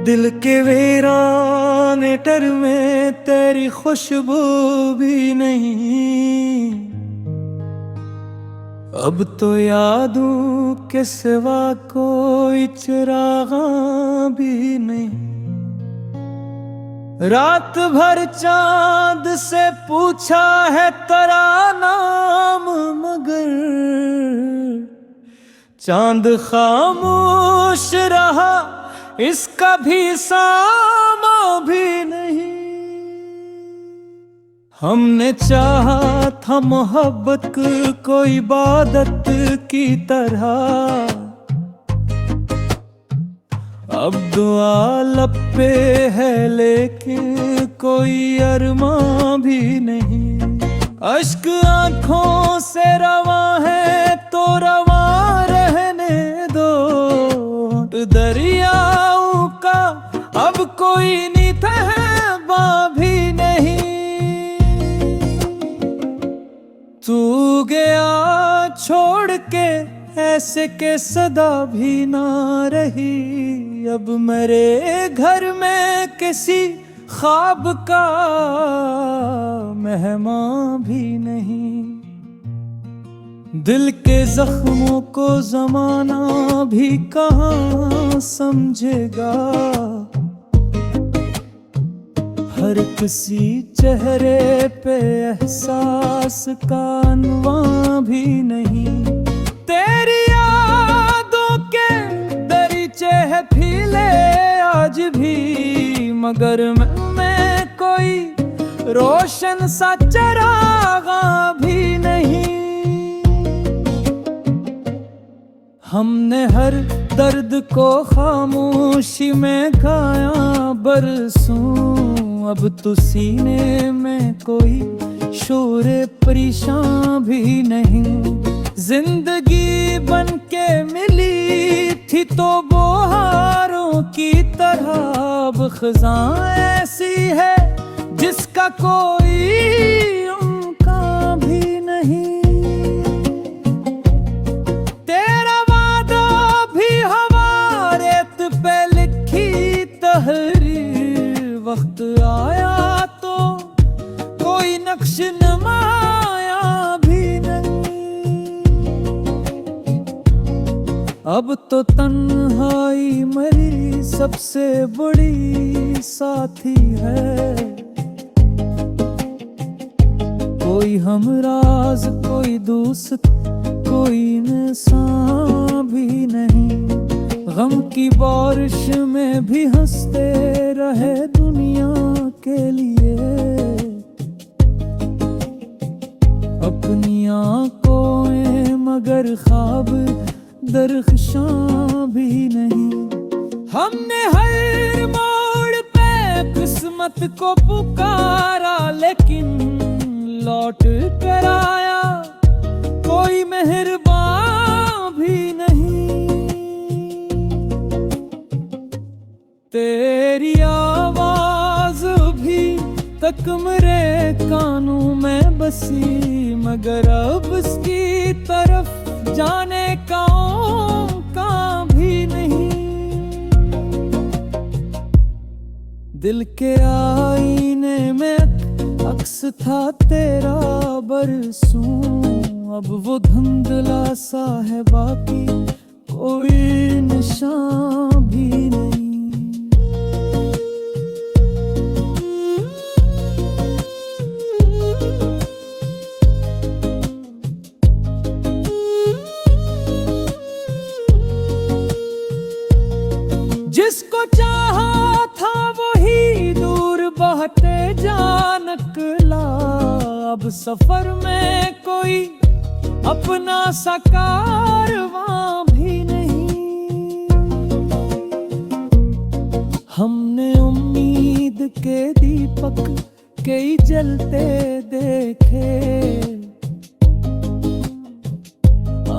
दिल के वीराने टर में तेरी खुशबू भी नहीं। अब तो यादों के सिवा कोई चिरागा भी नहीं। रात भर चांद से पूछा है तेरा नाम, मगर चांद खामोश रहा, इसका भी सामा भी नहीं। हमने चाहा था मोहब्बत कोई इबादत की तरह, अब दुआ लब पे है लेकिन कोई अरमां भी नहीं। अश्क आंखों से रवा है तो रवा रहने दो, दरियाओं का अब कोई नितहबा भी नहीं। तू गया छोड़ के ऐसे के सदा भी ना रही, अब मेरे घर में किसी ख्वाब का मेहमान भी नहीं। दिल के जख्मों को जमाना भी कहाँ समझेगा, हर किसी चेहरे पे एहसास का अनवा भी नहीं। तेरी यादों के दरीचे है फीले आज भी, मगर मैं कोई रोशन सा चरागा भी नहीं। हमने हर दर्द को खामोशी में गाया बरसों, अब तो सीने में कोई शोर परेशान भी नहीं। जिंदगी बन के मिली थी तो बहारों की तरह, अब खज़ां ऐसी है जिसका कोई उनका भी नहीं। तेरा वादा भी हवा रेत पे लिखी तहरीर, वक्त आया तो कोई नक्श नमाया भी नहीं। अब तो तन्हाई मरी सबसे बड़ी साथी है, कोई हमराज कोई दोस्त कोई इंसान भी नहीं। गम की बारिश में भी हंसते रहे दुनिया के लिए, अपनी आंखों मगर ख्वाब दरख्शां भी नहीं। हमने हर मोड़ पे किस्मत को पुकारा, लेकिन लौट कर आया कोई मेहरबान भी नहीं। तेरी आवाज भी तक मेरे कानों में बसी, मगर अब उसकी तरफ जाने का भी नहीं। दिल के आईने में अक्स था तेरा बरसों, अब वो धुंधला सा है बाकी कोई निशान भी नहीं। जिसको चाहा था वही दूर बहते जा निकला, अब सफर में कोई अपना सा कारवां भी नहीं। हमने उम्मीद के दीपक कई जलते देखे,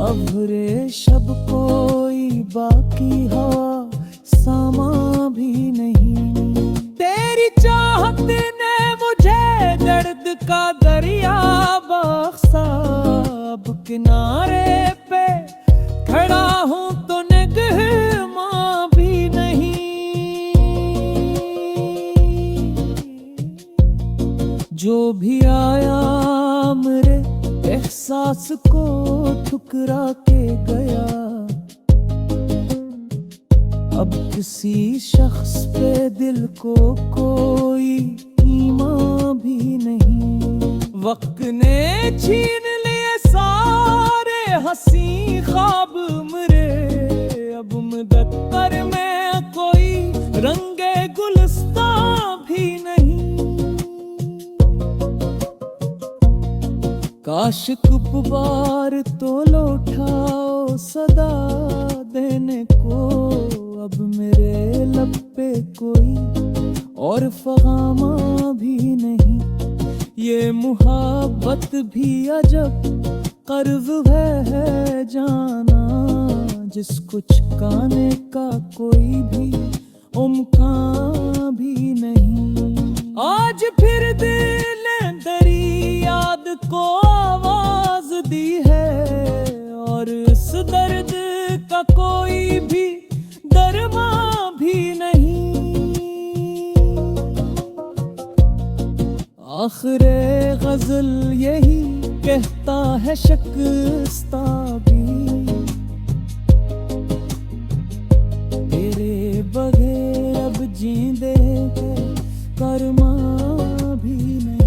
अब रे शब कोई बाकी हवा सामा भी नहीं। तेरी चाहत ने मुझे दर्द का दरिया बख्शा, अब किनारे पे खड़ा हूँ तो निगहमा भी नहीं। जो भी आया मेरे एहसास को ठुकरा के गया। अब किसी शख्स पे दिल को कोई ईमान भी नहीं। वक्त ने छीन लिए सारे हंसी ख्वाब मेरे। अब मुदत्तर में कोई रंगे गुलिस्ता भी नहीं। काश कुपबार तो लौटाओ सदा देने को। अब मेरे लब पे कोई और फगामा भी नहीं। ये मुहब्बत भी अजब कर्ज है जाना, जिसको चुकाने का कोई भी उम्कान भी नहीं। आज फिर दिल दरी याद को आवाज दी है, और इस दर्द का कोई भी दरमा भी नहीं। आखिरे गजल यही कहता है शिकस्ता भी, तेरे बगैर अब जींदे के करमा भी नहीं।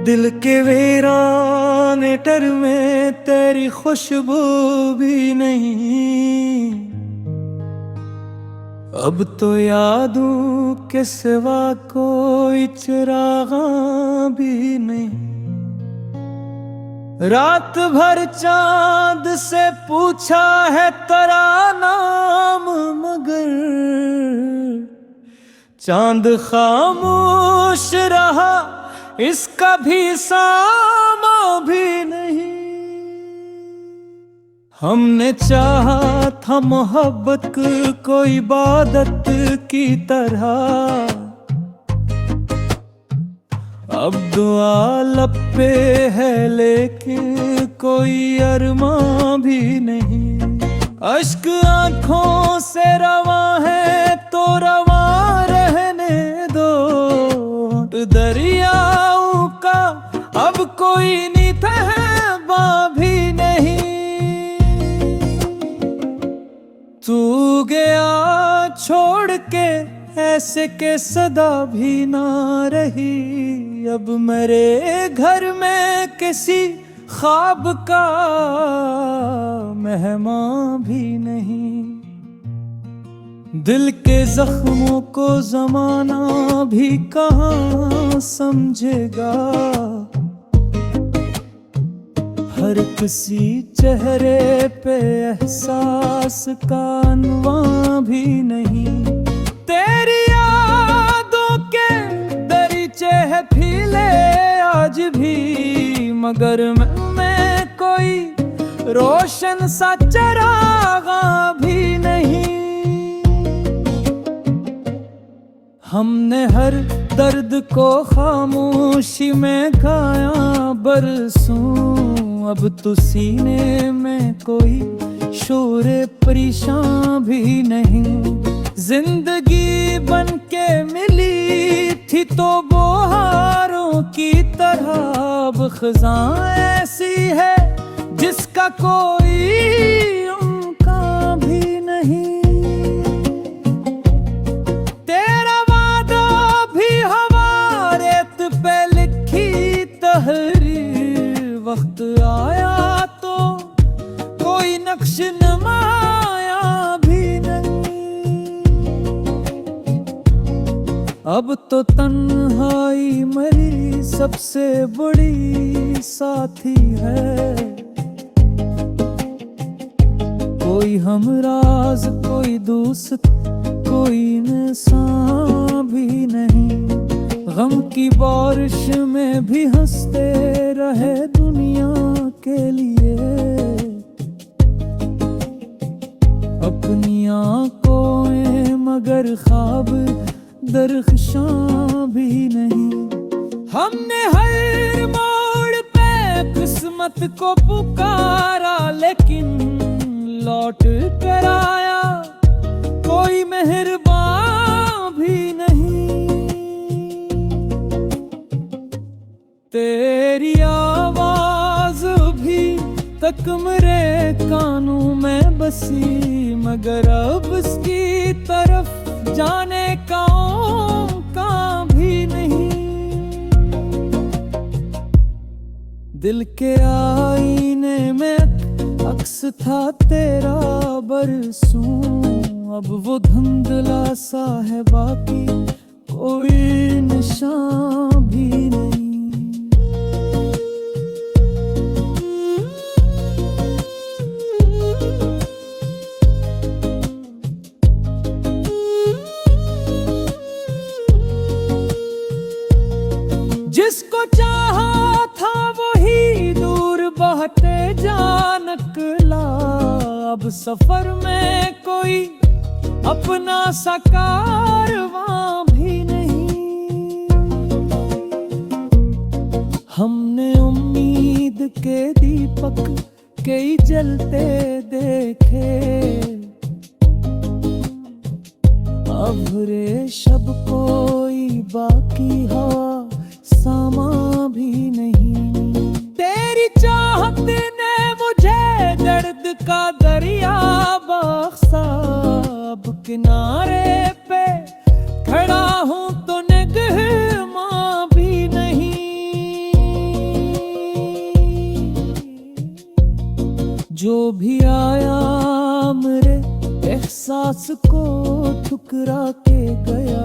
दिल के वीराने टर में तेरी खुशबू भी नहीं। अब तो यादों के सिवा कोई चिरागा भी नहीं। रात भर चांद से पूछा है तेरा नाम, मगर चांद खामोश रहा, इसका भी सामा भी नहीं। हमने चाहा था मोहब्बत को इबादत की तरह, अब दुआ लब पे है लेकिन कोई अरमां भी नहीं। अश्क आंखों से रवा है तो रवा रहने दो, दरियाओं का अब कोई नितहबा भी नहीं। तू गया छोड़ के ऐसे के सदा भी ना रही। अब मेरे घर में किसी ख्वाब का मेहमान भी नहीं। दिल के जख्मों को जमाना भी कहाँ समझेगा। हर किसी चेहरे पे एहसास का अनवा भी नहीं। तेरी यादों के दरीचे है फीले आज भी, मगर मैं कोई रोशन सा चरागा भी नहीं। हमने हर दर्द को खामोशी में खाया बरसों, अब तो सीने में कोई शोर परेशान भी नहीं। जिंदगी बन के मिली थी तो बहारों की तरह, अब खज़ां ऐसी है जिसका कोई उनका भी नहीं। वक्त आया तो कोई नक्श नमाया भी नहीं। अब तो तन्हाई मेरी सबसे बड़ी साथी है। कोई हमराज कोई दोस्त कोई इंसान भी गम की बारिश में भी हंसते रहे दुनिया के लिए। अपनी आंखों मगर ख्वाब दरख्शां भी नहीं। हमने हर मोड़ पे किस्मत को पुकारा, लेकिन लौट कर आया कोई मेहरबान भी नहीं। तेरी आवाज भी तक मेरे कानों में बसी, मगर अब उसकी तरफ जाने का भी नहीं। दिल के आईने में अक्स था तेरा बरसों, अब वो धुंधला सा है, बाकी कोई निशान भी नहीं। जिसको चाहा था वही दूर बहते जा निकला, अब सफर में कोई अपना सा कारवां भी नहीं। हमने उम्मीद के दीपक कई जलते देखे, अब रेशब कोई बाकी हवा सामा भी नहीं। तेरी चाहत ने मुझे दर्द का दरिया बख्शा, अब किनारे पे खड़ा हूं तो निगहमा भी नहीं। जो भी आया मेरे एहसास को ठुकरा के गया,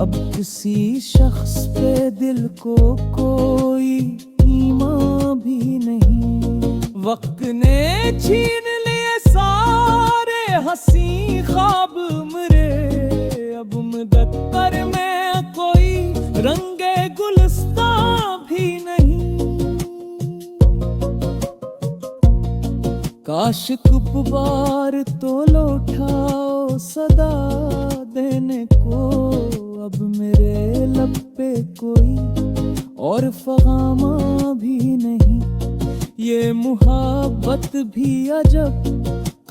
अब किसी शख्स पे दिल को कोई ईमान भी नहीं। वक्त ने छीन लिए सारे हंसी ख्वाब मेरे, अब मुदत्तर में कोई रंगे गुलिस्ता भी नहीं। काश कुपबार तो लौटाओ सदा देने को, अब मेरे लब पे कोई और फगामा भी नहीं। ये मुहब्बत भी अजब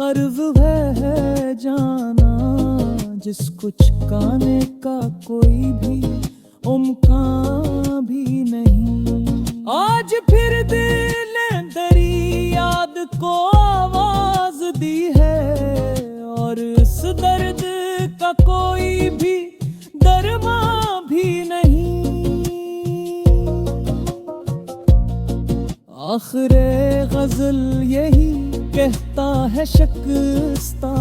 कर्ज है जाना, जिसको चुकाने का कोई भी उम्कान भी नहीं। आज फिर दिल दरी याद को आवाज दी है, और इस दर्द का कोई भी दरमा भी नहीं। आखिरे गजल यही कहता है शिकस्ता